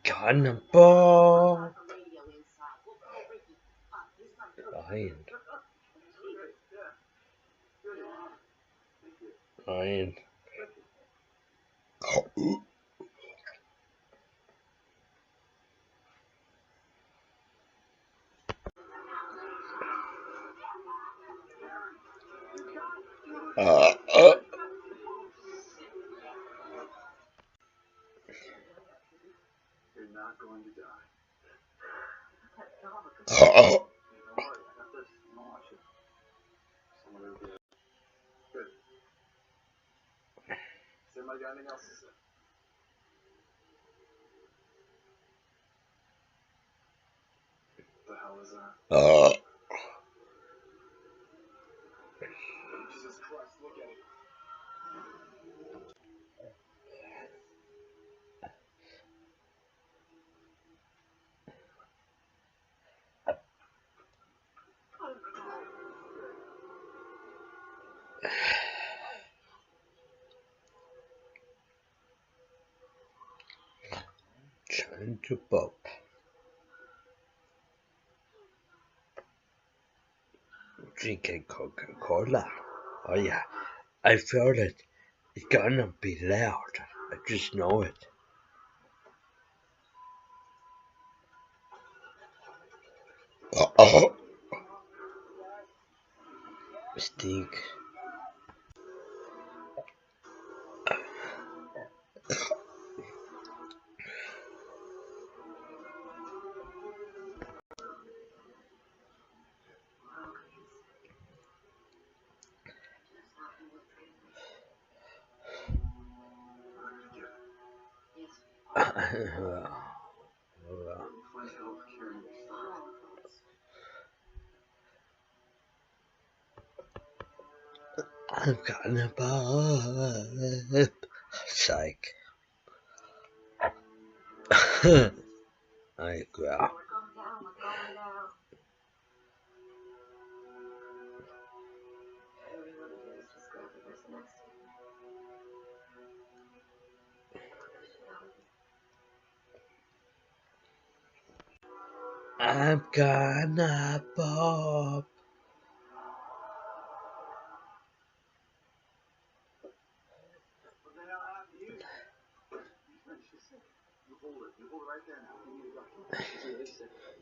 Cannonball! Lion. Lion. You're not going to die. Good. Has anybody got anything else to say? What the hell is that? Jesus Christ, look at it. Trying to burp. Drinking Coca-Cola. Oh yeah, I feel it. It's gonna be loud. I just know it. Stink. I'm gonna burp. Psych. I agree. I'm gonna burp. What the hell happened to you? You hold it. You hold it right there now.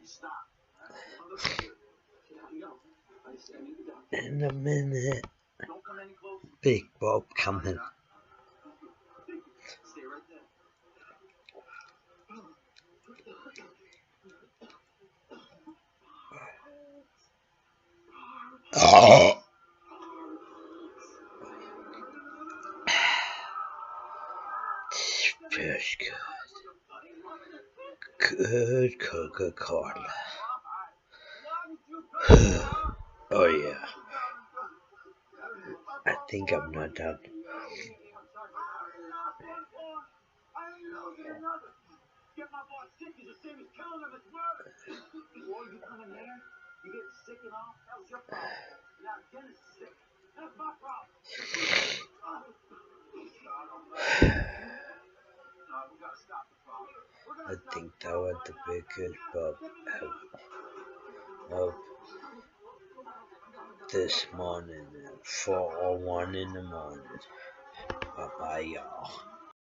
Stop. In a minute. Don't come any closer. Big Bob coming. Stay right there. Feels good. Good Coca-Cola. Oh yeah. I think I'm not done. Get my boss sick is the same as killing him. It's murder. Boy, you come in here, you get sick and all. That was your problem. Now Dennis is sick. That's my problem. No, we gotta stop the problem. I think that was the biggest burp of this morning at 4:01 in the morning. Bye bye, y'all.